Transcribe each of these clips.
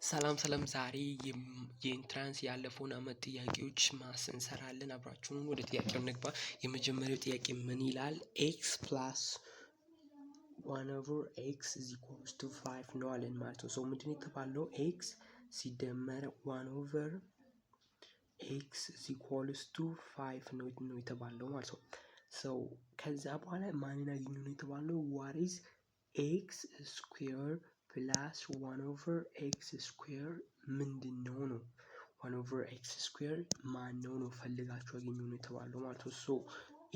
ሰላም ዛሬ የኢንትራንስ ያለፈውን አመት ጥያቄዎች ማስ እንሰራለን። አብራችሁን ወደ ጥያቄው እንግባ። የመጀመሪያው ጥያቄ ምን ይላል? x plus 1/x is equals to 5 ነው አለን ማለት ነው። ሶ ምንድነው የተባለው? x ሲደመር 1/x is equals to 5 ነው የተባለው ማለት ነው። ሶ ከዛ በኋላ ማንን አግኙ ነው የተባለው? what is x square plus 1/x square ምንድነው ነው? 1/x square ማነው ነው ፈልጋችሁ አግኙ ነው የተባለው ማለት ነው። ሶ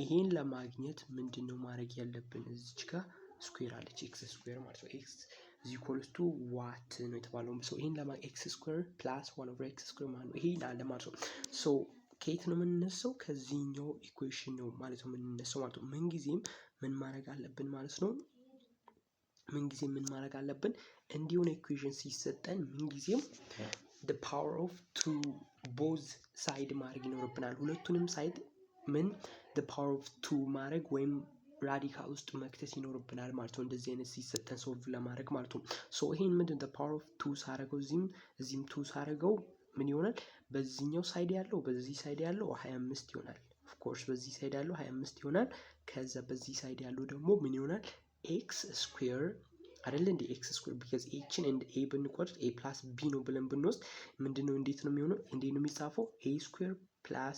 ይሄን ለማግኘት ምንድነው ማድረግ ያለብን? እዚች ጋር ስኩዌር አለች x ስኩዌር ማለት ነው። x is equals to what ነው የተባለው። ሶ ይሄን ለማግኘት x square plus 1/x square ማለት ነው። ይሄን አለ ማለት ነው። ሶ ከየት ነው የምንነሳው? ከዚህኛው ኢኩዌሽን ነው ማለት ነው የምንነሳው ማለት ነው። ምንጊዜም ምን ማድረግ አለብን ማለት ነው? ምንጊዜም ምን ማድረግ አለብን? እንዲሆነ ኢኩዌሽን ሲሰጠን ምንጊዜም the power of 2 both side ማድረግ ይኖርብናል። ሁለቱንም ሳይድ ምን the power of 2 ማድረግ ወይም ራዲካል ውስጥ መክተት ይኖርብናል ማለት ነው። እንደዚህ አይነት ሲሰጠን ሶልቭ ለማድረግ ማለት ነው። ሶ ይሄን ምንድን the power of 2 ሳደርገው እዚህም 2 ሳደርገው ምን ይሆናል? በዚህኛው ሳይድ ያለው በዚህ ሳይድ ያለው 25 ይሆናል። ኦፍ ኮርስ በዚህ ሳይድ ያለው 25 ይሆናል። ከዛ በዚህ ሳይድ ያለው ደግሞ ምን ይሆናል? x square አይደል እንዴ? x square because hን and a ብንቆርጥ a plus b ነው ብለን ብንወስድ ምንድነው እንዴት ነው የሚሆነው? እንዴት ነው የሚጻፈው? a square plus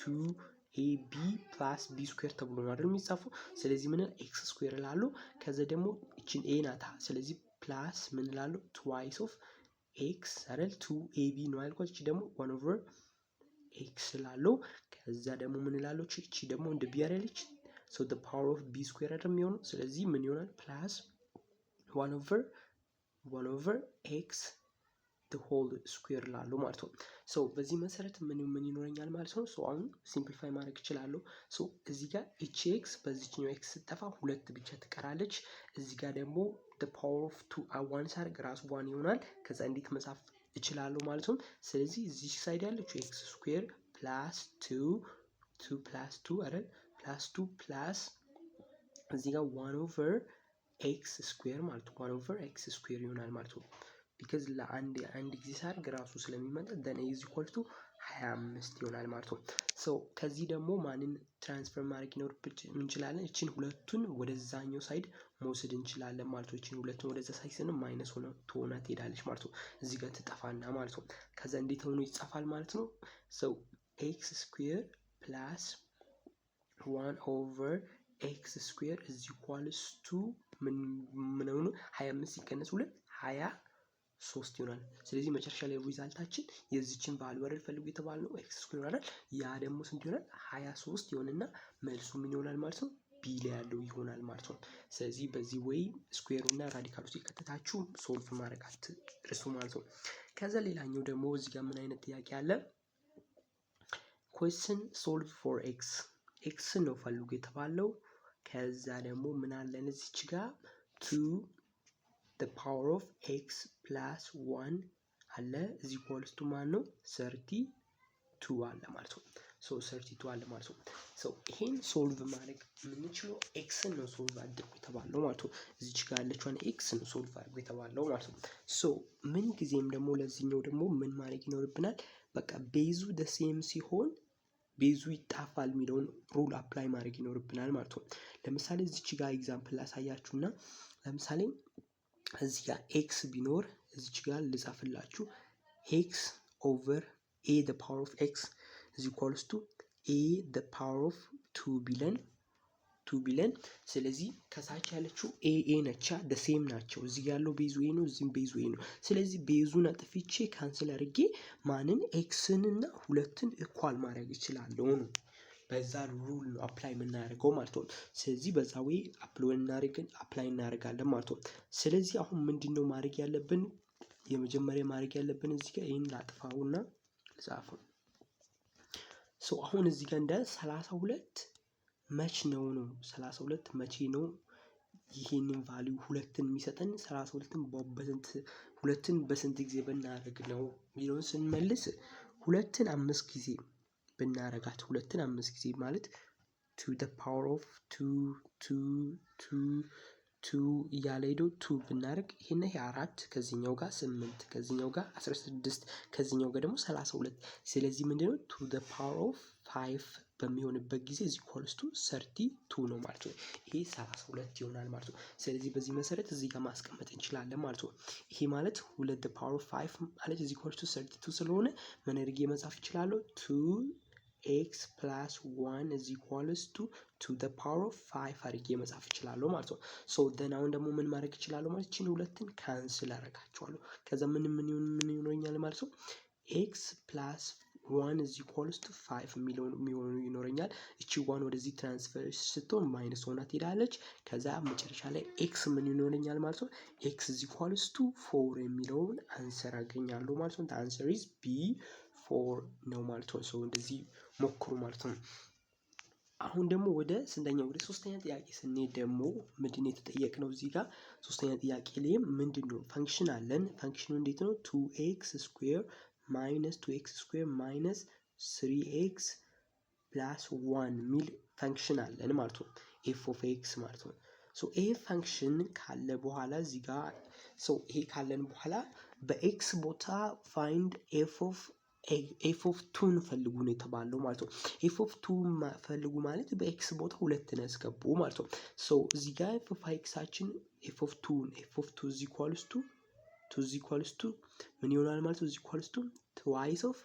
2ab plus b square ተብሎ ነው አይደል የሚጻፈው? ስለዚህ ምን x square እላለሁ። ከዛ ደግሞ እቺን a ናታ። ስለዚህ ፕላስ ምን እላለሁ? twice of x አይደል 2ab ነው ያልኳት። እቺ ደግሞ 1/x እላለሁ። ከዛ ደግሞ ምን እላለሁ? እቺ ደግሞ እንደ b አይደለች? so the power of b square አይደል የሚሆነው? ስለዚህ ምን ይሆናል? ፕላስ 1/x the whole square ላለው ማለት ነው። ሶ በዚህ መሰረት ምን ይኖረኛል ማለት ነው? ሶ አሁን ሲምፕሊፋይ ማድረግ እችላለሁ። ሶ እዚህ ጋር እቺ x በዚህኛው x ስትጠፋ ሁለት ብቻ ትቀራለች። እዚህ ጋር ደግሞ the power of 2 1 ሳደርግ ራሱ 1 ይሆናል። ከዛ እንዴት መጻፍ እችላለሁ ማለት ነው? ስለዚህ እዚህ ሳይድ ያለችው x square plus 2 plus 2 አይደል? plus 2 plus እዚህ ጋር 1/x square ማለት ነው። 1/x square ይሆናል ማለት ነው። because ለአንድ ጊዜ ሳደርግ ራሱ ስለሚመጣ then a is equal to 25 ይሆናል ማለት ነው። ሶ ከዚህ ደግሞ ማንን ትራንስፈር ማድረግ እንችላለን? እቺን ሁለቱን ወደዛኛው ሳይድ መውሰድ እንችላለን ማለት ነው። እቺን ሁለቱን ወደዛ ሳይድ ስንም ማይነስ ሆነ ትሄዳለች ማለት ነው። እዚህ ጋር ትጠፋና ማለት ነው። ከዛ እንዴት ሆኖ ይጻፋል ማለት ነው? so x square plus 1/x square is equals to ምን ነው 25 ሲቀነስ 2 23 ይሆናል። ስለዚህ መጨረሻ ላይ ሪዛልታችን የዚችን ቫልዩ አይደል ፈልጉ የተባልነው x ስኩዌር አይደል? ያ ደግሞ ስንት ይሆናል? 23 ይሆንና መልሱ ምን ይሆናል ማለት ነው? ቢ ላይ ያለው ይሆናል ማለት ነው። ስለዚህ በዚህ ወይ ስኩዌሩና ራዲካሉ ሲከተታችሁ ሶልቭ ማድረግ አትርሱ ማለት ነው። ከዛ ሌላኛው ደግሞ እዚህ ጋር ምን አይነት ጥያቄ አለ? question solve for x ነው ፈልጉ የተባለው። ከዛ ደግሞ ምን አለን እዚች ጋር 2 the power of x plus 1 አለ is equals to ማን ነው? 32 አለ ማለት ነው። ሶ 32 አለ ማለት ነው። ሶ ይሄን ሶልቭ ማድረግ የምንችለው x ነው ሶልቭ አድርጉ የተባለው ማለት ነው። እዚች ጋር ያለችውን x ነው ሶልቭ አድርጉ የተባለው ማለት ነው። ሶ ምን ጊዜም ደግሞ ለዚህኛው ደግሞ ምን ማድረግ ይኖርብናል? በቃ ቤዙ the same ሲሆን ቤዙ ይጣፋል የሚለውን ሩል አፕላይ ማድረግ ይኖርብናል ማለት ነው። ለምሳሌ እዚች ጋር ኤግዛምፕል ላሳያችሁና ለምሳሌ እዚህ ጋር x ቢኖር እዚች ጋር ልጻፍላችሁ x over a the power of x is equals to a the power of 2 ቢለን ስለዚህ ከታች ያለችው a ነቻ the same ናቸው። እዚህ ያለው ቤዙ a ነው፣ እዚህም ቤዙ a ነው። ስለዚህ ቤዙን አጥፍቼ ካንስል አድርጌ ማንን xን እና 2ን ኢኳል ማድረግ እችላለሁ ነው። በዛ ሩል ነው አፕላይ የምናደርገው ማለት ነው። ስለዚህ በዛ ወይ አፕላይ እናደርጋለን ማለት ነው። ስለዚህ አሁን ምንድነው ማድረግ ያለብን? የመጀመሪያ ማድረግ ያለብን እዚህ ጋር ይሄን ላጥፋውና ልጻፈው። ሶ አሁን እዚህ ጋር እንደ 32 መች ነው 32 መቼ ነው ይሄንን ቫልዩ ሁለትን የሚሰጠን? 32ን በስንት ጊዜ ብናደርግ ነው የሚለውን ስንመልስ 2ን 5 ጊዜ ብናረጋት 2ን 5 ጊዜ ማለት to the power of 2 2 እያለ ሄዶ 2 ብናደርግ ይሄን ይሄ 4 ከዚህኛው ጋር 8 ከዚህኛው ጋር 16 ከዚህኛው ጋር ደግሞ 32 ስለዚህ ምንድነው 2 the power of 5 በሚሆንበት ጊዜ is equals to 32 ነው ማለት ነው። ይሄ 32 ይሆናል ማለት ነው። ስለዚህ በዚህ መሰረት እዚህ ጋር ማስቀመጥ እንችላለን ማለት ነው። ይሄ ማለት 2 the power of 5 ማለት is equals to 32 ስለሆነ ምን አድርጌ መጻፍ እችላለሁ 2x plus 1 is equals to the power of 5 አድርጌ መጻፍ እችላለሁ ማለት ነው። ሶ ደን አሁን ደግሞ ምን ማድረግ እችላለሁ ማለት እቺን ሁለትን ካንስል አደርጋቸዋለሁ። ከዛ ምን ይኖረኛል ማለት ነው x plus 1 is equals to 5 የሚሆኑ ይኖረኛል። እቺ 1 ወደዚህ ትራንስፈር ስትሆን ማይነስ ሆና ትሄዳለች። ከዛ መጨረሻ ላይ x ምን ይኖረኛል ማለት ነው x is equals to 4 የሚለውን አንሰር አገኛለሁ ማለት ነው። the answer is b 4 ነው ማለት ነው። ሶ እንደዚህ ሞክሩ ማለት ነው። አሁን ደግሞ ወደ ሶስተኛ ጥያቄ ስንሄድ ደግሞ ምንድን ነው የተጠየቅነው እዚህ ጋር ሶስተኛ ጥያቄ ላይም ምንድነው ፈንክሽን አለን። ፈንክሽኑ እንዴት ነው 2x ስኩዌር ማይነስ 2x ስኩዌር ማይነስ 3x ፕላስ 1 ሚል ፈንክሽን አለን ማለት ነው። ኤፍ ኦፍ ኤክስ ማለት ነው። ሶ ይሄ ፈንክሽን ካለ በኋላ እዚህ ጋር ይሄ ካለን በኋላ በኤክስ ቦታ ፋይንድ ኤፍ ኦፍ 2 ፈልጉ ነው የተባለው ማለት ነው። ኤፍ ኦፍ 2 ፈልጉ ማለት በኤክስ ቦታ 2 ነው ያስገቡ ማለት ነው። ሶ እዚህ ጋር ኤፍ ኦፍ ኤክሳችን ኤፍ ኦፍ 2 is equals to ምን ይሆናል ማለት ነው is equals to twice of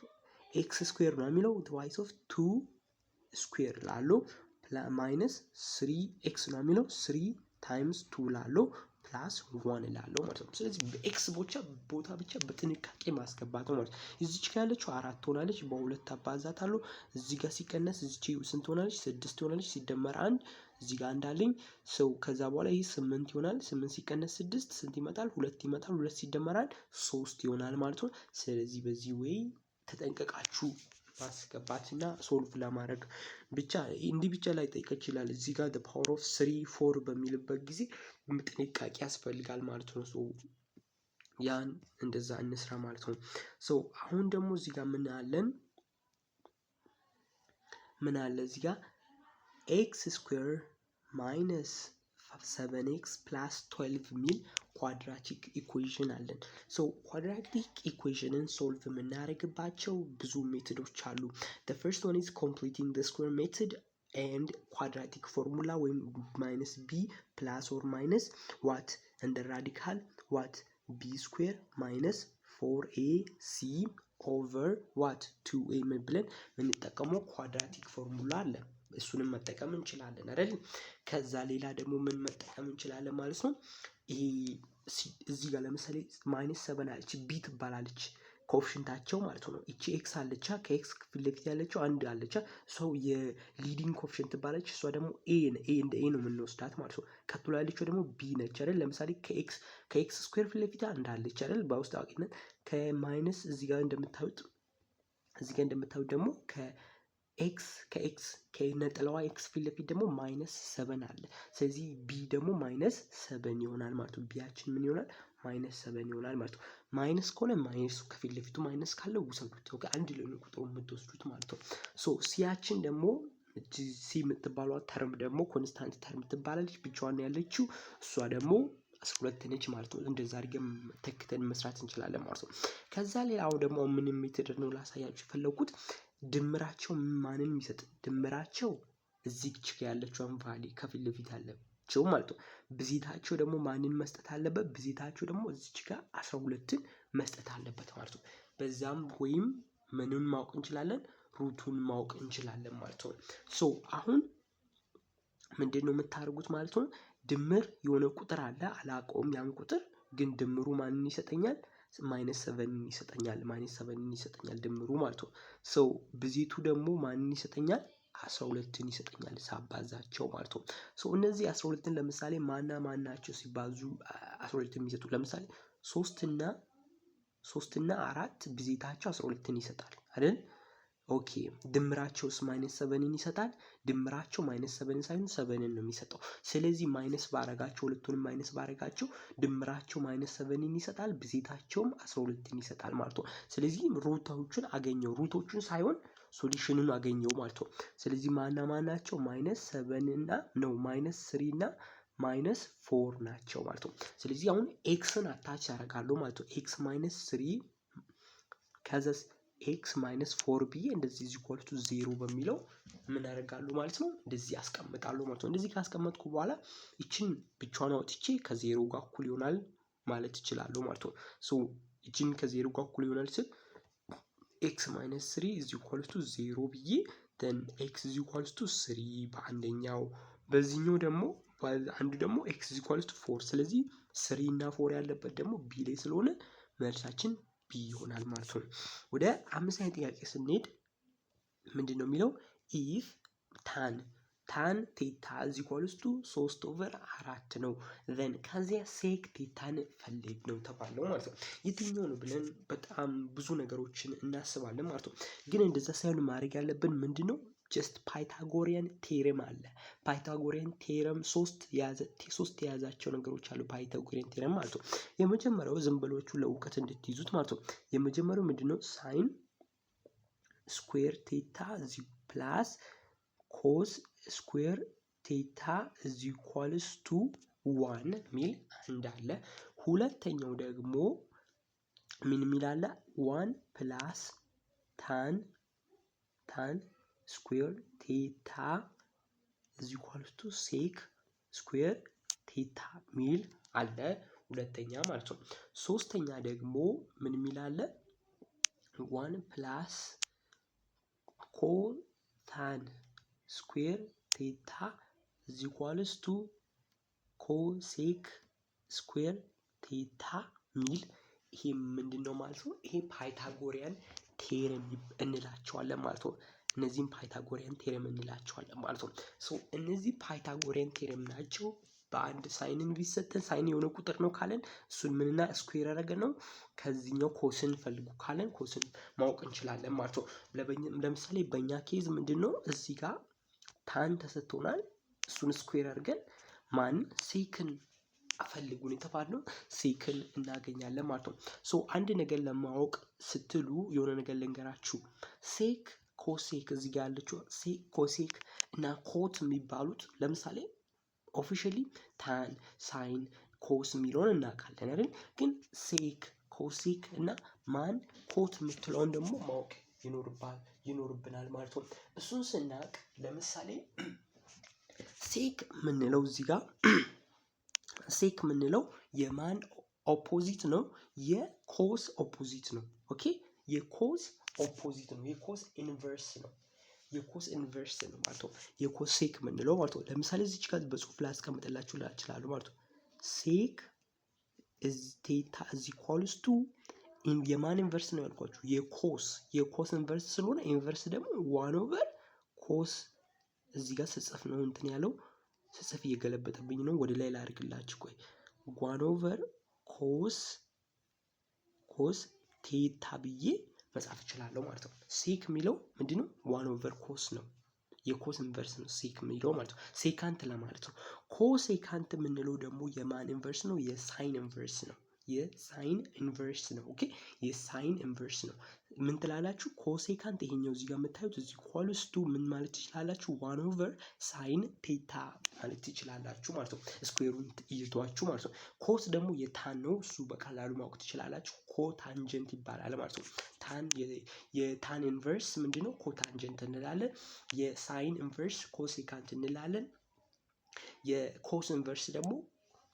x ስኩዌር ነው የሚለው twice of 2 ስኩዌር ላለው ማይነስ 3x ነው የሚለው 3 ታይምስ 2 ላለው ፕላስ 1 ላለው ማለት ነው። ስለዚህ በኤክስ ቦታ ብቻ በጥንቃቄ ማስገባት ነው ማለት ነው። እዚች ጋር ያለችው 4 ትሆናለች በሁለት አባዛታለሁ። እዚህ ጋር ሲቀነስ እዚች ስንት ሆናለች 6 ትሆናለች ሲደመር 1 እዚህ ጋር እንዳለኝ ሰው ከዛ በኋላ ይሄ 8 ይሆናል። 8 ሲቀነስ 6 ስንት ይመጣል 2 ይመጣል። 2 ሲደመር 1 3 ይሆናል ማለት ነው። ስለዚህ በዚህ ወይ ተጠንቀቃችሁ ማስገባትና ሶልቭ ለማድረግ ብቻ እንዲህ ብቻ ላይ ጠይቅ ይችላል። እዚህ ጋር the power of 3 4 በሚልበት ጊዜ ጥንቃቄ ያስፈልጋል ማለት ነው። ሶ ያን እንደዛ እንስራ ማለት ነው። ሶ አሁን ደግሞ እዚህ ጋር ምን አለ እዚህ ጋር x ስኩዌር ማይነስ 7x ፕላስ 12 ሚል ኳድራቲክ ኢኩዌሽን አለን። ሶ ኳድራቲክ ኢኩዌሽንን ሶልቭ የምናደርግባቸው ብዙ ሜቶዶች አሉ። the first one is completing the square method and quadratic formula ወይም minus b plus or minus what and the radical what b square minus 4ac over what 2a ብለን የምንጠቀመው ኳድራቲክ ፎርሙላ አለ። እሱንም መጠቀም እንችላለን አይደል? ከዛ ሌላ ደግሞ ምን መጠቀም እንችላለን ማለት ነው። ይሄ እዚህ ጋር ለምሳሌ -7 አለች ቢ ትባላለች ኮኤፊሽንታቸው ማለት ነው። እቺ ኤክስ አለቻ ከኤክስ ፊት ለፊት ያለችው አንድ አለቻ ሰው የሊዲንግ ኮኤፊሽንት ትባላለች። እሷ ደግሞ ኤ እንደ ኤ ነው የምንወስዳት ማለት ነው። ቀጥሎ ያለችው ደግሞ ቢ ነች አይደል? ለምሳሌ ከኤክስ ስኩዌር ፊት ለፊት አንድ አለች አይደል? በውስጥ አዋቂነት ከማይነስ እዚህ ጋር እንደምታዩት ደግሞ ከነጥላዋ ኤክስ ፊት ለፊት ደግሞ -7 አለ። ስለዚህ ቢ ደግሞ -7 ይሆናል ማለት ነው። ቢያችን ምን ይሆናል -7 ይሆናል ማለት ነው። ማይነስ ከሆነ ማይነሱ ከፊት ለፊቱ ማይነስ ካለው ውሰዱት ነው አንድ ላይ ነው ቁጥሩ የምትወስዱት ማለት ነው። ሶ ሲያችን ደግሞ ሲ የምትባለው ተርም ደግሞ ኮንስታንት ተርም ትባላለች ብቻዋን ያለችው እሷ ደግሞ 12 ነች ማለት ነው። እንደዛ አድርገን ተክተን መስራት እንችላለን ማለት ነው። ከዛ ሌላው ደግሞ ምንም ሜተድ ነው ላሳያችሁ የፈለኩት ድምራቸው ማንን የሚሰጥ ድምራቸው እዚች ጋር ያለችውን ቫሊ ከፊት ለፊት አለችው ማለት ነው። ብዜታቸው ደግሞ ማንን መስጠት አለበት? ብዜታቸው ደግሞ እዚች ጋር 12ን መስጠት አለበት ማለት ነው። በዛም ወይም ምንን ማወቅ እንችላለን ሩቱን ማወቅ እንችላለን ማለት ነው። ሶ አሁን ምንድነው የምታደርጉት ማለት ነው። ድምር የሆነ ቁጥር አለ አላውቀውም ያን ቁጥር ግን ድምሩ ማንን ይሰጠኛል -7 ይሰጠኛል ድምሩ ማለት ነው። ሶ ብዜቱ ደግሞ ማንን ይሰጠኛል 12ን ይሰጠኛል ሳባዛቸው ማለት ነው። ሶ እነዚህ 12ን ለምሳሌ ማና ናቸው ሲባዙ 12 የሚሰጡት ለምሳሌ 3 እና 4 ብዜታቸው 12ን ይሰጣል አይደል? ኦኬ ድምራቸውስ -7ን ይሰጣል። ድምራቸው -7 ሳይሆን 7ን ነው የሚሰጠው። ስለዚህ ማይነስ ባረጋቸው ሁለቱንም ማይነስ ባረጋቸው ድምራቸው -7ን ይሰጣል ብዜታቸውም 12ን ይሰጣል ማለት ነው። ስለዚህ ሩቶቹን አገኘው ሩቶቹን ሳይሆን ሶሉሽኑን አገኘው ማለት ነው። ስለዚህ ማናቸው -7 እና -3 እና ማይነስ 4 ናቸው ማለት ነው። ስለዚህ አሁን ኤክስን አታች ያደርጋለሁ ማለት ነው። ኤክስ ማይነስ 3 ከዛስ ኤክስ ማይነስ 4 ብዬ እንደዚህ ኢዝ ኢኳል ቱ 0 በሚለው ምን አደርጋለሁ ማለት ነው እንደዚህ አስቀምጣለሁ ማለት ነው። እንደዚህ ካስቀመጥኩ በኋላ ይችን ብቻዋን አውጥቼ ከዜሮ ጋር እኩል ይሆናል ማለት እችላለሁ ማለት ነው። ሶ ይችን ከዜሮ ጋር እኩል ይሆናል ስል ኤክስ ማይነስ 3 ኢዝ ኢኳል ቱ 0 ብዬ then ኤክስ ኢዝ ኢኳል ቱ 3 በአንደኛው በዚህኛው ደግሞ አንዱ ደግሞ ኤክስ ኢዝ ኢኳል ቱ 4 ስለዚህ 3 እና 4 ያለበት ደግሞ ቢ ላይ ስለሆነ መልሳችን ቢ ይሆናል ማለት ነው። ወደ አምስተኛ ጥያቄ ስንሄድ ምንድነው የሚለው ኢፍ ታን ቴታ ኢዝ ኢኳል ቱ 3/4 ነው then ከዚያ ሴክ ቴታን ፈልግ ነው ተባለው ማለት ነው። የትኛው ነው ብለን በጣም ብዙ ነገሮችን እናስባለን ማለት ነው። ግን እንደዛ ሳይሆን ማድረግ ያለብን ምንድነው ጀስት ፓይታጎሪያን ቴረም አለ። ፓይታጎሪያን ቴረም ሶስት የያዛቸው ነገሮች አሉ ፓይታጎሪያን ቴረም ማለት ነው። የመጀመሪያው ዝም ብላችሁ ለእውቀት እንድትይዙት ማለት ነው። የመጀመሪያው ምንድነው ሳይን ስኩዌር ቴታ እዚ ፕላስ ኮስ ስኩዌር ቴታ እዚ ኢኳልስ ቱ 1 ሚል እንዳለ፣ ሁለተኛው ደግሞ ምን ሚል አለ 1 ፕላስ ታን ስኩዌር ቴታ እዚ ኢኳልስ ቱ ሴክ ስኩዌር ቴታ ሚል አለ ሁለተኛ ማለት ነው። ሶስተኛ ደግሞ ምን ሚል አለ 1 ፕላስ ኮታን ስኩዌር ቴታ እዚ ኢኳልስ ቱ ኮሴክ ስኩዌር ቴታ ሚል ይሄ ምንድነው ማለት ነው። ይሄ ፓይታጎሪያን ቴረም እንላቸዋለን ማለት ነው። እነዚህም ፓይታጎሪያን ቴረም እንላቸዋለን ማለት ነው። ሶ እነዚህ ፓይታጎሪያን ቴረም ናቸው። በአንድ ሳይንን ቢሰጠን ሳይን የሆነ ቁጥር ነው ካለን እሱን ምንና ስኩዌር ያደረገ ነው ከዚህኛው ኮስን ፈልጉ ካለን ኮስን ማወቅ እንችላለን ማለት ነው። ለምሳሌ በእኛ ኬዝ ምንድነው እዚህ ጋር ታን ተሰጥቶናል እሱን ስኩዌር አድርገን ማን ሴክን ፈልጉን የተባለው ሴክን እናገኛለን ማለት ነው። ሶ አንድ ነገር ለማወቅ ስትሉ የሆነ ነገር ልንገራችሁ ሴክ ኮሴክ እዚህ ጋር ያለችው ሴክ ኮሴክ እና ኮት የሚባሉት ለምሳሌ ኦፊሻሊ ታን ሳይን ኮስ የሚለውን እናውቃለን አይደል? ግን ሴክ ኮሴክ እና ማን ኮት የምትለውን ደግሞ ማወቅ ይኖርብናል ማለት ነው። እሱን ስናቅ ለምሳሌ ሴክ ምንለው እዚህ ጋር ሴክ ምንለው የማን ኦፖዚት ነው? የኮስ ኦፖዚት ነው። ኦኬ የኮስ ኦፖዚት ነው። የኮስ ኢንቨርስ ነው። የኮስ ኢንቨርስ ነው ማለት ነው። የኮስ ሴክ ምንለው ማለት ነው። ለምሳሌ እዚች ጋር በጽሁፍ ላይ አስቀምጥላችሁ እችላለሁ ማለት ነው። ሴክ ቴታ ኢዝ ኢኳልስ ቱ የማን ኢንቨርስ ነው ያልኳችሁ? የኮስ ኢንቨርስ ስለሆነ ኢንቨርስ ደግሞ 1/ኮስ እዚህ ጋር ስጽፍ ነው እንትን ያለው ስጽፍ እየገለበጠብኝ ነው። ወደ ላይ ላድርግላችሁ ቆይ 1/ኮስ ቴታ ብዬ መጻፍ እችላለሁ ማለት ነው። ሴክ የሚለው ምንድነው 1/ኮስ ነው። የኮስ ኢንቨርስ ነው ሴክ የሚለው ማለት ነው። ሴካንት ለማለት ነው። ኮሴካንት የምንለው ደግሞ የማን ኢንቨርስ ነው? የሳይን ኢንቨርስ ነው። የሳይን ኢንቨርስ ነው። ኦኬ የሳይን ኢንቨርስ ነው። ምን ትላላችሁ? ኮሴካንት ይሄኛው እዚህ ጋር የምታዩት እዚህ ኢኳልስ ቱ ምን ማለት ትችላላችሁ? 1/ሳይን ቴታ ማለት ትችላላችሁ ማለት ነው። ስኩዌሩን ይዟችሁ ማለት ነው። ኮስ ደግሞ የታን ነው። እሱ በቀላሉ ማወቅ ትችላላችሁ። ኮታንጀንት ይባላል ማለት ነው። የታን ኢንቨርስ ምንድነው? ኮታንጀንት እንላለን። የሳይን ኢንቨርስ ኮሴካንት እንላለን። የኮስ ኢንቨርስ ደግሞ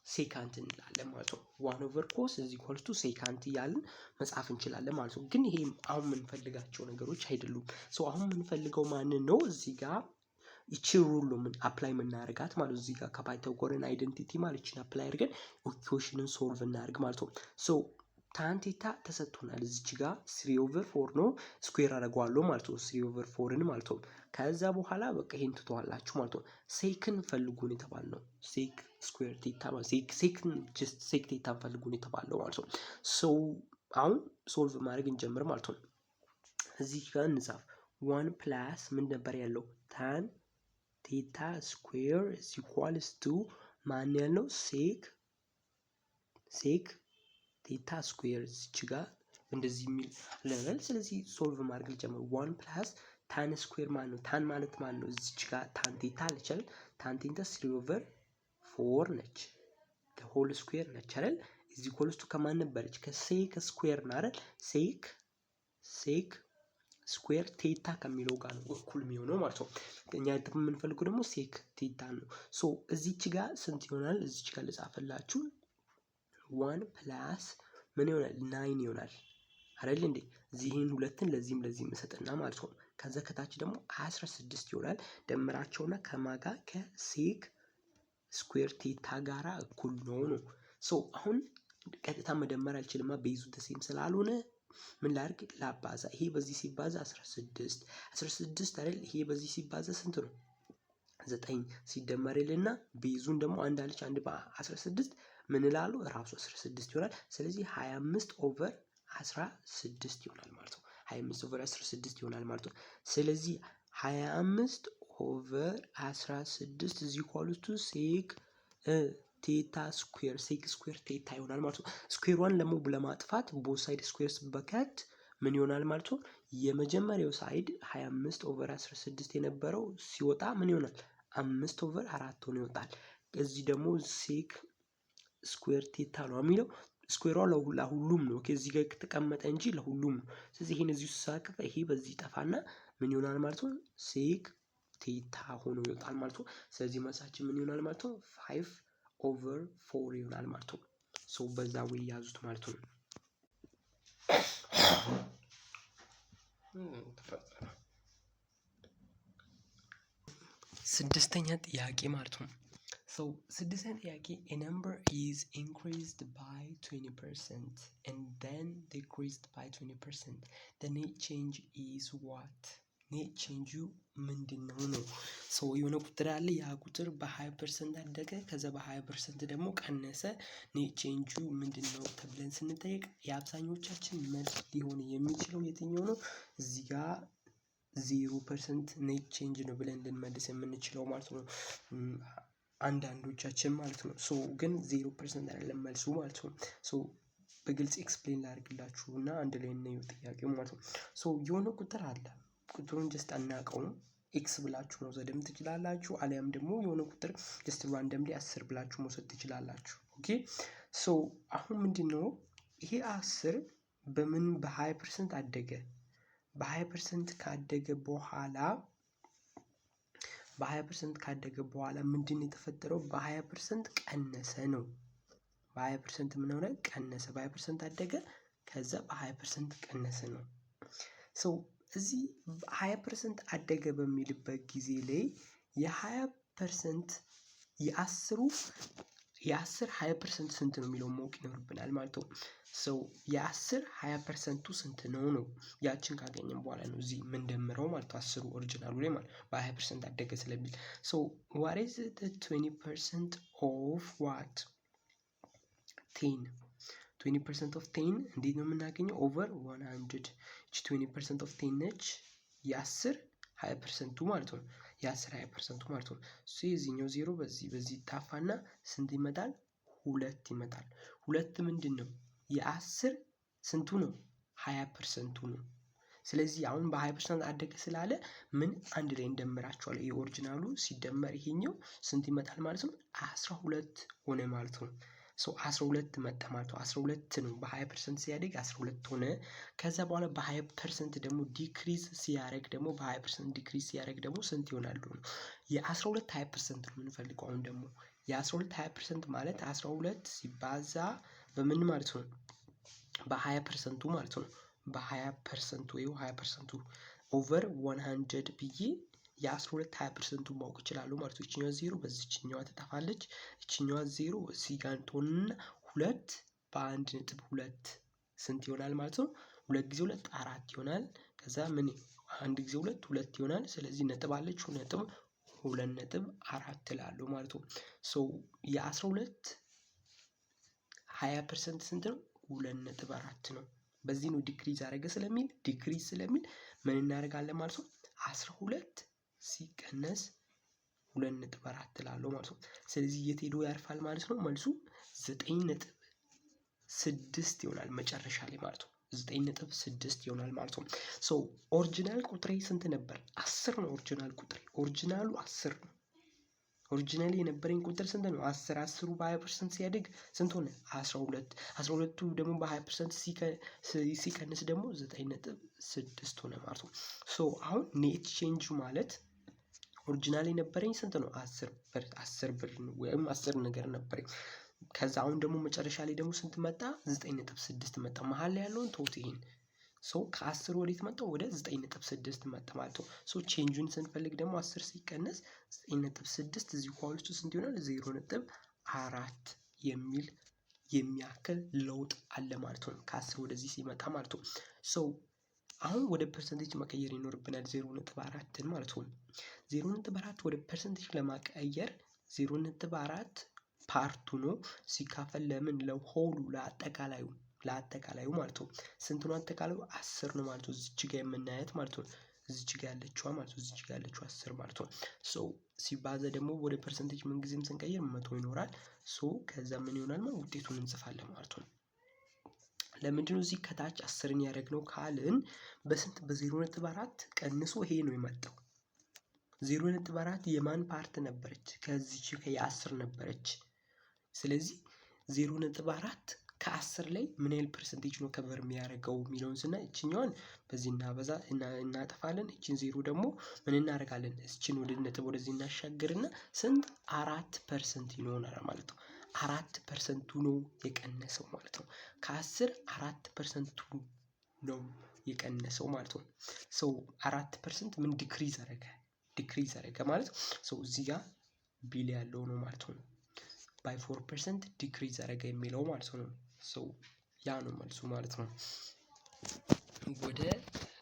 ሴካንት እንላለን ማለት ነው። 1/ኮስ ኢዝ ኢኳልስ ቱ ሴካንት እያልን መጻፍ እንችላለን ማለት ነው። ግን ይሄ አሁን የምንፈልጋቸው ነገሮች አይደሉም። ሶ አሁን የምንፈልገው ማንን ነው? እዚህ ጋር ይቺ ሩል ነው አፕላይ የምናደርጋት ማለት ነው። እዚህ ጋር ከፓይታጎረን አይደንቲቲ ማለት ይቺን አፕላይ አድርገን ኢኩዌሽንን ሶልቭ እናደርግ ማለት ነው። ሶ ታን ቴታ ተሰጥቶናል። እዚች ጋር 3/4 ነው ስኩዌር አደርገዋለሁ ማለት ነው። 3/4ን ማለት ነው። ከዛ በኋላ በቃ ይሄን ትተዋላችሁ ማለት ነው። ሴክን ፈልጉን የተባልነው ሴክ ስኩዌር ቴታ ማለት ሴክን ጀስት ሴክ ቴታን ፈልጉን የተባለው ማለት ነው። ሶ አሁን ሶልቭ ማድረግ እንጀምር ማለት ነው። እዚህ ጋር እንጻፍ 1 ፕላስ ምን ነበር ያለው ታን ቴታ ስኩዌር ኢዝ ኢኳልስ ቱ ማን ያለው ሴክ ቴታ ስኩዌር እዚች ጋር እንደዚህ የሚል ለበል። ስለዚህ ሶልቭ ማድረግ ጀምር 1 ፕላስ ታን ስኩዌር ማን ነው? ታን ማለት ማን ነው? እዚች ጋር ታን ቴታ አለች አይደል? ታን ቴታ 4 ነች። ሆል ስኩዌር ነች አይደል? እዚህ ኮልስቱ ከማን ነበረች? ከሴክ ስኩዌር ነው አይደል? ሴክ ስኩዌር ቴታ ከሚለው ጋር ነው እኩል የሚሆነው ማለት ነው። እኛ የምንፈልገው ደግሞ ሴክ ቴታ ነው። ሶ እዚች ጋር ስንት ይሆናል? እዚች ጋር ልጻፈላችሁ 1 ፕላስ ምን ይሆናል? 9 ይሆናል አይደል እንዴ? እዚህን ሁለትን ለዚህም እንሰጥና ማለት ነው። ከዛ ከታች ደግሞ 16 ይሆናል። ደምራቸውና ከማጋ ከሴክ ስኩዌር ቴታ ጋራ እኩል ነው። ሶ አሁን ቀጥታ መደመር አልችልማ ቤዙ ተሴም ስላልሆነ ምን ላድርግ? ላባዛ። ይሄ በዚህ ሲባዛ 16 አይደል? ይሄ በዚህ ሲባዛ ስንት ነው? 9 ሲደመርልና ቤዙን ደግሞ አንድ አለች አንድ በ16 ምን እላለሁ? ራሱ 16 ይሆናል። ስለዚህ 25 ኦቨር 16 ይሆናል ማለት ነው። 25 ኦቨር 16 ይሆናል ማለት ነው። ስለዚህ 25 ኦቨር 16 እዚህ ኳልቱ ሴክ ቴታ ስኩዌር ሴክ ስኩዌር ቴታ ይሆናል ማለት ነው። ስኩዌሯን ለማጥፋት ቦት ሳይድ ስኩዌርስ በከት ምን ይሆናል ማለት ነው? የመጀመሪያው ሳይድ 25 ኦቨር 16 የነበረው ሲወጣ ምን ይሆናል? 5 ኦቨር 4 ሆኖ ይወጣል። እዚህ ደግሞ ሴክ ስኩዌር ቴታ ነው የሚለው ስኩዌሯ ለሁሉም ነው። ከዚህ ጋር ከተቀመጠ እንጂ ለሁሉም ነው። ስለዚህ ይሄን እዚህ ውስጥ ሳቀፈ ይሄ በዚህ ጠፋና ምን ይሆናል ማለት ነው? ሴክ ቴታ ሆኖ ይወጣል ማለት ነው። ስለዚህ መልሳችን ምን ይሆናል ማለት ነው? 5 ኦቨር 4 ይሆናል ማለት ነው። ሶ በዛ ወይ ያዙት ማለት ነው። ስድስተኛ ጥያቄ ማለት ነው። So ስድስተኛ ጥያቄ a number is increased by 20% and then decreased by 20%. The net change is what? ኔት ቼንጁ ምንድነው ነው? ሶ የሆነ ቁጥር አለ። ያ ቁጥር በ20% አደገ ከዛ በ20% ደግሞ ቀነሰ። ኔት ቼንጁ ምንድነው ተብለን ስንጠይቅ የአብዛኞቻችን መልስ ሊሆን የሚችለው የትኛው ነው? እዚህ ጋር 0% ኔት ቼንጅ ነው ብለን ልንመልስ የምንችለው ማለት ነው። አንዳንዶቻችን ማለት ነው። ሶ ግን 0% አይደለም መልሱ ማለት ነው። ሶ በግልጽ ኤክስፕሌን ላድርግላችሁ እና አንድ ላይ እናየው ጥያቄው ማለት ነው። ሶ የሆነ ቁጥር አለ። ቁጥሩን ጀስት አናውቀውም። ኤክስ ብላችሁ መውሰድም ትችላላችሁ። አሊያም ደግሞ የሆነ ቁጥር ጀስት ራንደምሊ 10 ብላችሁ መውሰድ ትችላላችሁ። ኦኬ ሶ አሁን ምንድነው ይሄ 10 በምን በ20% አደገ። በ20% ካደገ በኋላ ምንድነው የተፈጠረው? በ20% ቀነሰ ነው። በ20% ምን ሆነ? ቀነሰ። በ20% አደገ ከዛ በ20% ቀነሰ ነው። ሶ እዚህ 20% አደገ በሚልበት ጊዜ ላይ የ20% የ10 20% ስንት ነው የሚለው ማወቅ ይኖርብናል ማለት ነው። ሶ የ10 20%ቱ ስንት ነው ነው ያችን ካገኘን በኋላ ነው እዚህ የምንደምረው ማለት ነው። 10 ኦሪጂናሉ ላይ ማለት በ20% አደገ ስለሚል ሶ what is the 20% of what 20% of 10 እንዴት ነው የምናገኘው? ኦቨር 100 እቺ 20% of 10 ነች። የ10 20%ቱ ማለት ነው። የ10 20%ቱ ማለት ነው። ሶ የዚህኛው 0 በዚህ ይጣፋና ስንት ይመጣል? 2 ይመጣል። 2 ምንድነው? የ10 ስንቱ ነው? 20%ቱ ነው። ስለዚህ አሁን በ20% አደገ ስላለ ምን አንድ ላይ እንደምራቸዋለን። የኦሪጂናሉ ሲደመር ይሄኛው ስንት ይመጣል ማለት ነው? 12 ሆነ ማለት ነው። ሶ 12 መጣ ማለት ነው። 12 ነው በ20% ሲያደግ 12 ሆነ። ከዛ በኋላ በ20% ደግሞ ዲክሪዝ ሲያደርግ ደግሞ በ20% ዲክሪዝ ሲያደርግ ደግሞ ስንት ይሆናሉ ነው? የ12 20% ነው የምንፈልገው። አሁን ደግሞ የ12 20% ማለት 12 ሲባዛ በምን ማለት ነው? በ20%ቱ ማለት ነው። በ20% ወይ 20%ቱ ኦቨር 100 ብዬ የ12 20%ቱን ማወቅ እችላለሁ ማለት ነው። እቺኛዋ 0 በዚህኛዋ ትጠፋለች። እቺኛዋ 0 እዚህ ጋር ትሆንና 2 በ1.2 ስንት ይሆናል ማለት ነው? 2 ጊዜ 2 4 ይሆናል። ከዛ ምን 1 ጊዜ 2 2 ይሆናል። ስለዚህ ነጥብ አለች ነጥብ 2.4 እላለሁ ማለት ነው። ሶ የ12 20% ስንት ነው? 2.4 ነው። በዚህ ነው ዲክሪዝ አደረገ ስለሚል ምን እናደርጋለን ማለት ነው? 12 ሲቀነስ 2.4 እላለሁ ማለት ነው። ስለዚህ የት ሄዶ ያርፋል ማለት ነው? መልሱ 9.6 ይሆናል መጨረሻ ላይ ማለት ነው። 9.6 ይሆናል ማለት ነው። ሶ ኦሪጂናል ቁጥሬ ስንት ነበር? 10 ነው ኦሪጂናል ቁጥሬ። ኦሪጂናሉ 10 ነው። ኦሪጂናሊ የነበረኝ ቁጥር ስንት ነው? 10 10ሩ በ20% ሲያድግ ስንት ሆነ? 12 12ቱ ደግሞ በ20% ሲቀንስ ደግሞ 9.6 ሆነ ማለት ነው። ሶ አሁን ኔት ቼንጁ ማለት ኦሪጂናሊ የነበረኝ ስንት ነው? 10 ብር ወይም 10 ነገር ነበረኝ። ከዛ አሁን ደግሞ መጨረሻ ላይ ደግሞ ስንት መጣ? 9.6 መጣ። መሀል ላይ ያለውን ተውት ይሄን። ሶ ከ10 ወዴት መጣ? ወደ 9.6 መጣ ማለት ነው። ሶ ቼንጁን ስንፈልግ ደግሞ 10 ሲቀነስ 9.6 እዚህ ኳል ውስጥ ስንት ይሆናል? 0.4 የሚል የሚያክል ለውጥ አለ ማለት ነው። ከ10 ወደዚህ ሲመጣ ማለት ነው። ሶ አሁን ወደ ፐርሰንቴጅ መቀየር ይኖርብናል 0.4ን ማለት ነው። 0.4 ወደ ፐርሰንቴጅ ለማቀየር 0.4 ፓርቱ ነው ሲካፈል ለምን ለሆሉ ለአጠቃላዩ ማለት ነው። ስንት ነው አጠቃላዩ? 10 ነው ማለት ነው። እዚች ጋር የምናያት ማለት ነው። እዚች ጋር ያለችዋ ማለት ነው። እዚች ጋር ያለችው 10 ማለት ነው። ሶ ሲባዛ ደግሞ ወደ ፐርሰንቴጅ ምን ጊዜም ስንቀይር 100 ይኖራል። ሶ ከዛ ምን ይሆናል ማለት ውጤቱን እንጽፋለን ማለት ነው። ለምንድነው እዚህ ከታች 10ን ያደረግነው ካልን በስንት በ0.4 ቀንሶ ይሄ ነው የመጣው። 0.4 የማን ፓርት ነበረች? ከዚች ከ10 ነበረች። ስለዚህ 0.4 ከ10 ላይ ምን ያህል ፐርሰንቴጅ ነው ከቨር የሚያደርገው የሚለውን ስናይ እችኛዋን በዚህ እናጠፋለን። እችን 0 ደግሞ ምን እናደርጋለን? እችን ወደ ነጥብ ወደዚህ እናሻገርና ስንት 4% ይሆናል ማለት ነው። 4% ነው የቀነሰው ማለት ነው። ከ10 4% ነው የቀነሰው ማለት ነው። ሶ 4% ምን ዲክሪዝ አደረገ ማለት ሶ እዚህ ጋር ቢል ያለው ነው ማለት ነው። ባይ 4% ዲክሪዝ አደረገ የሚለው ማለት ነው። ሶ ያ ነው መልሱ ማለት ነው። ወደ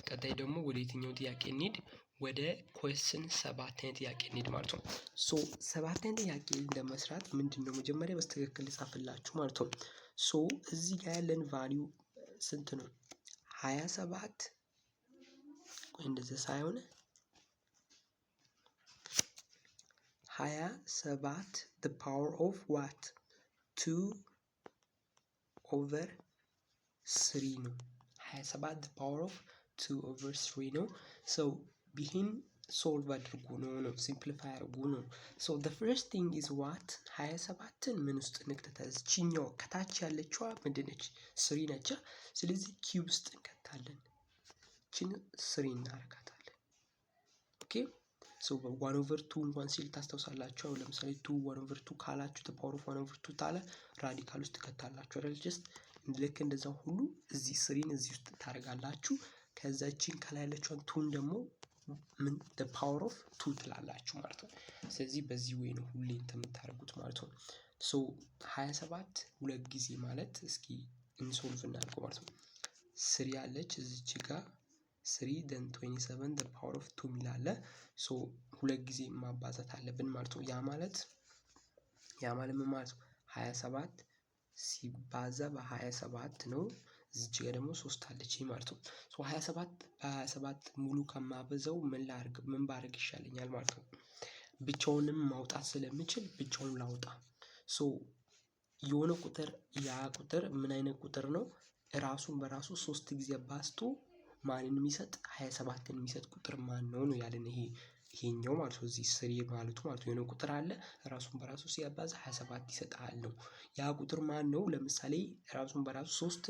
ቀጣይ ደግሞ ወደ የትኛው ጥያቄ እንሂድ? ወደ ኩዌስችን 7ኛ ጥያቄ እንሂድ ማለት ነው። ሶ 7ኛ ጥያቄ ለመስራት ምንድነው መጀመሪያ በስትክክል ልጻፍላችሁ ማለት ነው። ሶ እዚህ ጋር ያለን ቫልዩ ስንት ነው? 27 ቆይ እንደዚህ ሳይሆን 27 the power of what 2/3 ነው። 27 the power of 2/3 ነው። so ይህን ሶልቭ አድርጉ ነው ሲምፕሊፋይ አድርጉ ነው። so the first thing is what 27ን ምን ውስጥ እንክተታለን? እቺኛው ከታች ያለችዋ ምንድነች? 3 ነች። ስለዚህ ኪዩብ ውስጥ እንከታለን። እቺን 3 እናደርጋታለን። ኦኬ ሶ 1/2 እንኳን ሲል ታስታውሳላችሁ። አሁን ለምሳሌ 1/2 ካላችሁ the power of 1/2 ታለ ራዲካል ውስጥ ከታላችሁ አይደል? ጀስት ልክ እንደዛው ሁሉ እዚህ 3ን እዚህ ውስጥ ታደርጋላችሁ። ከዛ እቺን ከላይ ያለችውን 2ን ደግሞ ምን the power of 2 ትላላችሁ ማለት ነው። ስለዚህ በዚህ ወይ ነው ሁሌ የምታደርጉት ማለት ነው። ሶ 27 ሁለት ጊዜ ማለት እስኪ ኢንሶልቭ እናድርገው ማለት ነው። 3 አለች እዚች ጋር 3 then 27 the power of 2 ሚል አለ። ሶ ሁለት ጊዜ ማባዛት አለብን ማለት ነው። ያ ማለት ምን ማለት ነው? 27 ሲባዛ በ27 ነው። እዚች ጋር ደግሞ 3 አለች ማለት ነው። ሶ 27 በ27 ሙሉ ከማበዛው ምን ባደርግ ይሻለኛል ማለት ነው። ብቻውንም ማውጣት ስለምችል ብቻውን ላውጣ። ሶ የሆነ ቁጥር ያ ቁጥር ምን አይነት ቁጥር ነው? ራሱን በራሱ 3 ጊዜ አባዝቶ ማንን የሚሰጥ? 27ን የሚሰጥ ቁጥር ማን ነው ነው ያለን ይሄኛው ማለት ነው። እዚህ 3 ማለቱ ማለት ነው። የሆነ ቁጥር አለ ራሱን በራሱ ሲያባዛ 27 ይሰጣል ነው። ያ ቁጥር ማን ነው? ለምሳሌ ራሱን በራሱ 3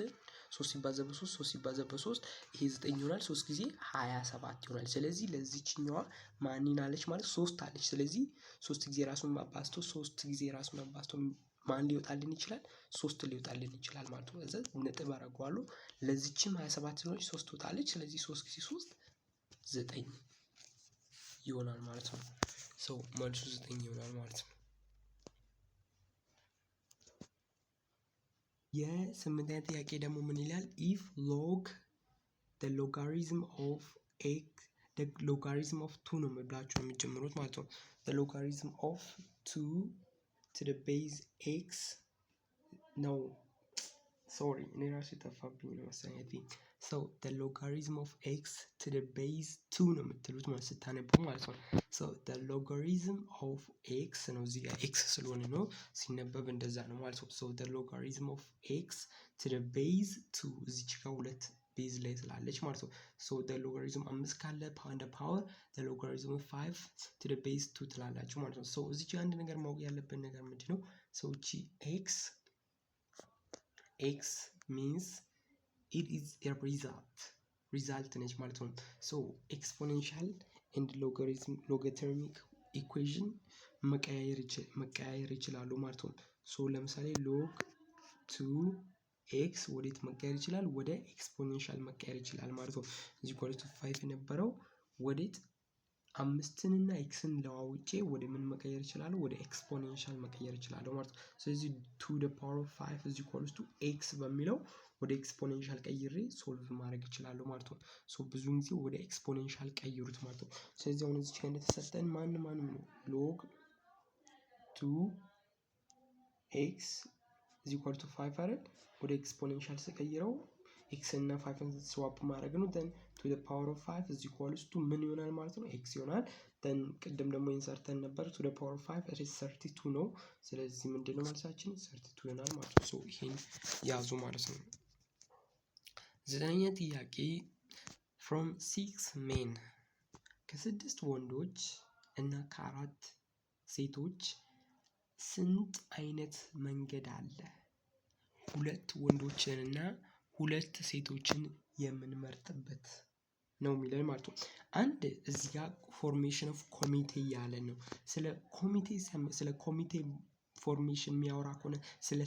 ሲባዛ በ3 3 ሲባዛ በ3 ይሄ 9 ይሆናል። 3 ጊዜ 27 ይሆናል። ስለዚህ ለዚህኛዋ ማንን አለች ማለት 3 አለች። ስለዚህ 3 ጊዜ ራሱን አባዝቶ 3 ጊዜ ራሱን አባዝቶ ማን ሊወጣልን ይችላል? 3 ሊወጣልን ይችላል ማለት ነው። እዚህ ነጥብ አደርገዋለሁ። ለዚህችም 27 ነው 3 ትወጣለች። ስለዚህ 3 ጊዜ 3 9 ይሆናል ማለት ነው። ሶ መልሱ 9 ይሆናል ማለት ነው። የ8ኛ ጥያቄ ደግሞ ምን ይላል? if log the logarithm of x the logarithm of 2 ነው ብላችሁ የሚጀምሩት ማለት ነው። the logarithm of 2 to the base x ነው ሶሪ እኔ ራሴ ጠፋብኝ ነው መሰለኝ። so the logarithm of x to the base 2 ነው የምትሉት ማለት ስታነቡ ማለት ነው። so the logarithm of x ነው እዚህ ጋር x ስለሆነ ነው ሲነበብ እንደዛ ነው ማለት ነው። so the logarithm of x to the base 2 እዚች ጋር ሁለት ቤዝ ላይ ስላለች ማለት ነው። ሶ the logarithm 5 ካለ the power the logarithm of 5 to the base 2 ትላላችሁ ማለት ነው። ሶ እዚህ ጋር አንድ ነገር ማወቅ ያለብን ነገር ምንድነው? ሶ እቺ x means it is a result ነች ማለት ነው። ሶ ኤክስፖኔንሻል ኤንድ ሎጋሪትሚክ ኢኩዌሽን መቀያየር ይችላሉ ማለት ነው። ሶ ለምሳሌ ሎግ 2 ኤክስ ወዴት መቀየር ይችላል? ወደ ኤክስፖኔንሻል መቀየር ይችላል ማለት ነው። እዚህ ኳሊቲ 5 የነበረው ወዴት አምስትን እና ኤክስን ለዋውጬ ወደ ምን መቀየር ይችላል? ወደ ኤክስፖኔንሻል መቀየር ይችላል ማለት ነው። ስለዚህ 2 the power of 5 is equals to x በሚለው ወደ ኤክስፖኔንሻል ቀይሬ ሶልቭ ማድረግ ይችላል ማለት ነው። ሶ ብዙውን ጊዜ ወደ ኤክስፖኔንሻል ቀይሩት ማለት ነው። ስለዚህ አሁን እዚህ ጋር እንደተሰጠን ማንም ነው ሎግ 2 ኤክስ is equal to 5 አይደል? ወደ ኤክስፖኔንሻል ስቀይረው ኤክስ እና 5ን ስዋፕ ማድረግ ነው። then to the power of 5 is equals to ምን ይሆናል ማለት ነው? ኤክስ ይሆናል። then ቅድም ደግሞ ኢንሰርተን ነበር to the power of 5 it is 32 ነው። ስለዚህ ምንድነው መልሳችን? 32 ይሆናል ማለት ነው። ሶ ይሄን ያዙ ማለት ነው። ዘጠነኛ ጥያቄ from 6 men ከ6 ወንዶች እና ከ4 ሴቶች ስንት አይነት መንገድ አለ? ሁለት ወንዶችን እና ሁለት ሴቶችን የምንመርጥበት ነው የሚለን ማለት ነው። አንድ እዚህ ጋር ፎርሜሽን ኦፍ ኮሚቴ ያለ ነው። ስለ ኮሚቴ ፎርሜሽን የሚያወራ ከሆነ ስለ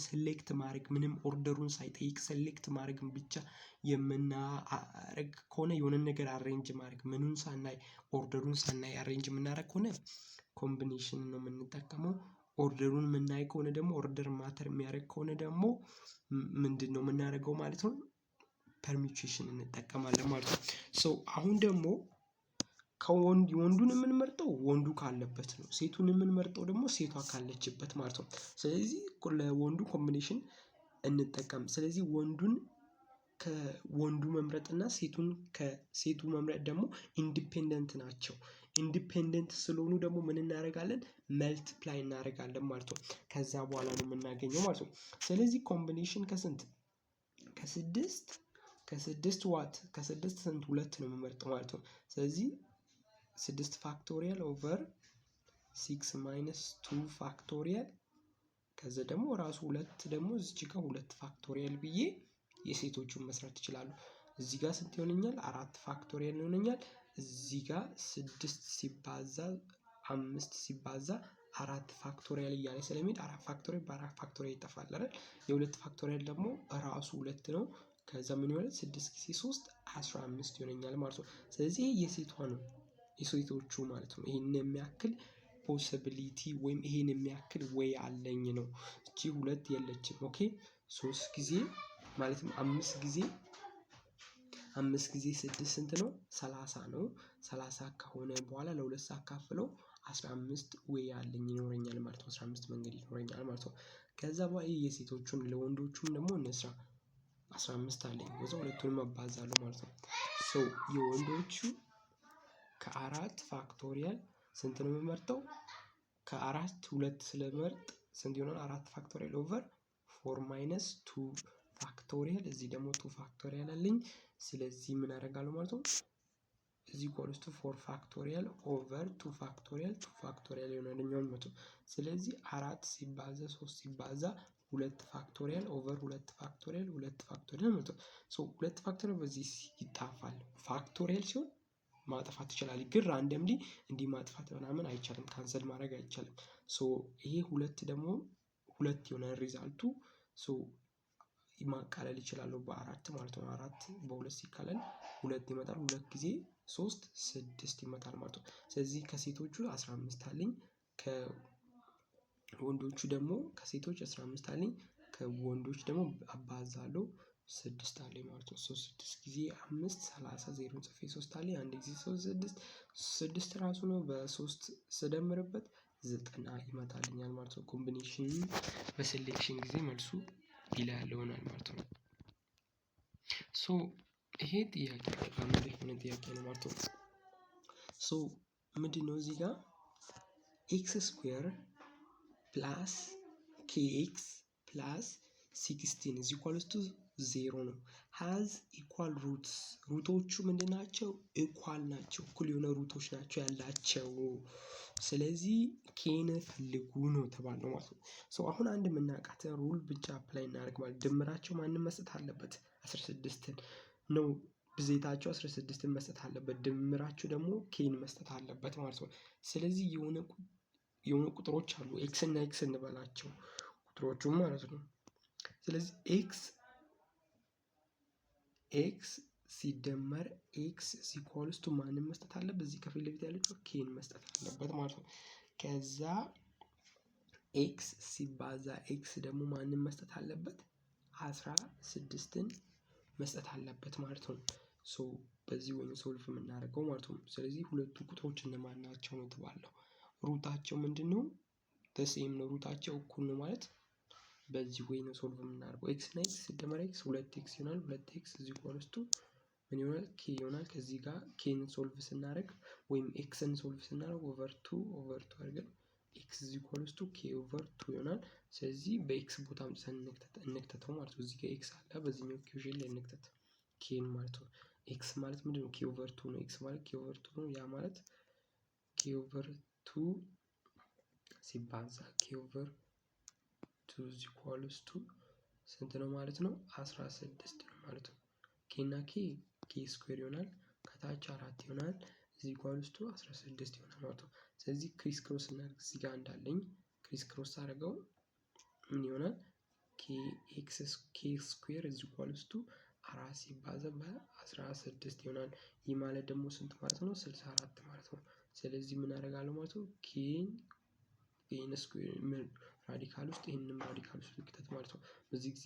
ሴሌክት ማድረግ ምንም ኦርደሩን ሳይጠይቅ ሴሌክት ማድረግን ብቻ የምናረግ ከሆነ የሆነ ነገር አሬንጅ ማድረግ ምኑን ሳናይ ኦርደሩን ሳናይ አሬንጅ የምናደርግ ከሆነ ኮምቢኔሽን ነው የምንጠቀመው። ኦርደሩን የምናይ ከሆነ ደግሞ ኦርደር ማተር የሚያደርግ ከሆነ ደግሞ ምንድነው የምናደርገው ማለት ነው? ፐርሚቹዌሽን እንጠቀማለን ማለት ነው። ሶ አሁን ደግሞ ወንዱን የምንመርጠው ወንዱ ካለበት ነው። ሴቱን የምንመርጠው ደግሞ ሴቷ ካለችበት ማለት ነው። ስለዚህ ለወንዱ ኮምቢኔሽን እንጠቀም። ስለዚህ ወንዱን ከወንዱ መምረጥ እና ሴቱን ከሴቱ መምረጥ ደግሞ ኢንዲፔንደንት ናቸው። ኢንዲፔንደንት ስለሆኑ ደግሞ ምን እናደርጋለን? መልቲፕላይ እናደርጋለን ማለት ነው። ከዛ በኋላ ነው የምናገኘው ማለት ነው። ስለዚህ ኮምቢኔሽን ከስንት ከስድስት ዋት ከስድስት ስንት ሁለት ነው የምመርጠው ማለት ነው። ስለዚህ 6 ፋክቶሪያል ኦቨር 6 ማይነስ 2 ፋክቶሪያል ከዛ ደግሞ ራሱ ሁለት ደግሞ እዚህ ጋር 2 ፋክቶሪያል ብዬ የሴቶቹን መስራት ይችላሉ። እዚህ ጋር ስንት ይሆነኛል? 4 ፋክቶሪያል ይሆነኛል። እዚህ ጋር 6 ሲባዛ 5 ሲባዛ 4 ፋክቶሪያል እያለ ስለሚሄድ 4 ፋክቶሪያል በ4 ፋክቶሪያል ይጠፋል አይደል? የ2 ፋክቶሪያል ደግሞ ራሱ 2 ነው። ከዛ ምን ይሆናል? 6 ጊዜ 3 15 ይሆነኛል ማለት ነው። ስለዚህ ይሄ የሴቷ ነው የሴቶቹ ማለት ነው። ይሄን የሚያክል ፖሲቢሊቲ ወይም ይሄን የሚያክል ወይ አለኝ ነው። እቺ 2 የለችም። ኦኬ 3 ጊዜ ማለትም 5 ጊዜ 6 ስንት ነው? 30 ነው። 30 ከሆነ በኋላ ለ2 ሳካፍለው 15 ወይ ያለኝ ይኖረኛል ማለት ነው። 15 መንገድ ይኖረኛል ማለት ነው። ከዛ በኋላ የሴቶቹን ለወንዶቹም ደግሞ እንስራ 15 አለኝ። ከዛ ሁለቱንም አባዛለሁ ማለት ነው። ሶ የወንዶቹ ከ4 ፋክቶሪያል ስንት ነው የምመርጠው? ከ4 2 ስለመርጥ ስንት ይሆናል? 4 ፋክቶሪያል ኦቨር 4 ማይነስ 2 ፋክቶሪያል እዚህ ደግሞ 2 ፋክቶሪያል አለኝ። ስለዚህ ምን አደርጋለሁ ማለት ነው? እዚህ ኢኳልስ ቱ 4 ፋክቶሪያል ኦቨር 2 ፋክቶሪያል ይሆናል ማለት ነው። ስለዚህ 4 ሲባዛ 3 ሲባዛ 2 ፋክቶሪያል ኦቨር 2 ፋክቶሪያል ማለት ነው። ሶ 2 ፋክቶሪያል በዚህ ይጣፋል። ፋክቶሪያል ሲሆን ማጥፋት ይችላል። ግን ራንደምሊ እንዲህ ማጥፋት ምናምን አይቻልም። ካንሰል ማድረግ አይቻልም። ሶ ይሄ 2 ደግሞ 2 የሆነ ሪዛልቱ ሶ ማቃለል ይችላል በ4 ማለት ነው። 4 በ2 ሲካለል 2 ይመጣል። 2 ጊዜ 3 6 ይመጣል ማለት ነው። ስለዚህ ከሴቶቹ 15 አለኝ። ከወንዶቹ ደግሞ ከሴቶች 15 አለኝ። ከወንዶች ደግሞ አባዛለሁ 6 አለኝ ማለት ነው። 6 ጊዜ 5 30 0 ጽፌ 3 አለኝ። አንድ ጊዜ 3 6 ራሱ ነው። በ3 ስደምርበት 90 ይመጣልኛል ማለት ነው። ኮምቢኔሽን በሴሌክሽን ጊዜ መልሱ ዲላ ያለው ይሆናል ማለት ነው። ሶ ይሄ ጥያቄ በጣም አሪፍ የሆነ ጥያቄ ነው ማለት ነው። ሶ ምንድነው እዚህ ጋር ኤክስ ስኩዌር ፕላስ ኬኤክስ ፕላስ 16 is equals to ዜሮ ነው። ሃዝ ኢኳል ሩትስ ሩቶቹ ምንድን ናቸው? ኢኳል ናቸው። እኩል የሆነ ሩቶች ናቸው ያላቸው። ስለዚህ ኬን ፈልጉ ነው የተባለው ማለት ነው። አሁን አንድ የምናውቃትን ሩል ብቻ አፕላይ እናደርግ ማለት ድምራቸው ማንም መስጠት አለበት 16ን ነው። ብዜታቸው 16ን መስጠት አለበት። ድምራቸው ደግሞ ኬን መስጠት አለበት ማለት ነው። ስለዚህ የሆነ ቁጥሮች አሉ ኤክስ እና ኤክስ እንበላቸው ቁጥሮቹም ማለት ነው። ስለዚህ ኤክስ ሲደመር ኤክስ ኢኳልስ ቱ ማንም መስጠት አለበት እዚህ ከፊት ለፊት ያለችው ኬን መስጠት አለበት ማለት ነው። ከዛ ኤክስ ሲባዛ ኤክስ ደግሞ ማንም መስጠት አለበት 16ን መስጠት አለበት ማለት ነው። በዚህ ወይ ሶልቭ የምናደርገው ማለት ነው። ስለዚህ ሁለቱ ቁጥሮች እነማን ናቸው ነው የተባለው። ሩታቸው ምንድነው? ሴም ነው። ሩታቸው እኩል ነው ማለት በዚህ ወይ ነው ሶልቭ የምናደርገው። ኤክስ እና ኤክስ ሲደመር ኤክስ 2x ይሆናል። 2x እዚህ ኮርስቱ ምን ይሆናል? ኬ ይሆናል። ከዚህ ጋር ኬን ሶልቭ ስናደርግ ወይም ኤክስን ሶልቭ ስናደርግ ኦቨር 2 አድርገን ኤክስ እዚህ ኮርስቱ ኬ ኦቨር 2 ይሆናል። ስለዚህ በኤክስ ቦታ አምጥተን እንክተተው ማለት ነው። እዚህ ጋር ኤክስ አለ በዚህኛው ኢኩዌሽን ላይ እንክተት ኬን ማለት ነው። ኤክስ ማለት ምንድነው? ኬ ኦቨር 2 ነው። ኤክስ ማለት ኬ ኦቨር 2 ነው። ያ ማለት ኬ ኦቨር 2 ሲባዛ ኬ ኦቨር 2 is equals to ስንት ነው ማለት ነው? 16 ነው ማለት ነው። ኬ እና ኬ ስኩዌር ይሆናል። ከታች 4 ይሆናል። is equals to 16 ይሆናል ማለት ነው። ስለዚህ ክሪስ ክሮስ እናድርግ። እዚህ ጋር እንዳለኝ ክሪስ ክሮስ አድርገው ምን ይሆናል? ኬ ስኩዌር is equals to 4 ሲባዛ በ16 ይሆናል። ይህ ማለት ደግሞ ስንት ማለት ነው? 64 ማለት ነው። ስለዚህ ምን አደርጋለሁ ማለት ነው? ኬን ስኩዌር ራዲካል ውስጥ ይሄንንም ራዲካል ውስጥ ልክተት ማለት ነው። በዚህ ጊዜ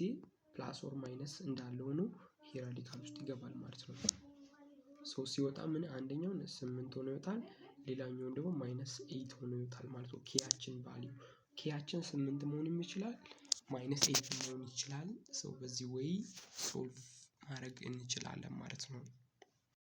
ፕላስ ኦር ማይነስ እንዳለው ነው ይሄ ራዲካል ውስጥ ይገባል ማለት ነው። ሲወጣ ምን አንደኛውን 8 ሆኖ ይወጣል። ሌላኛውን ደግሞ -8 ሆኖ ይወጣል ማለት ነው። ኬያችን ቫልዩ ኬያችን 8 መሆንም ይችላል -8 መሆን ይችላል። በዚህ ወይ ሶልቭ ማድረግ እንችላለን ማለት ነው።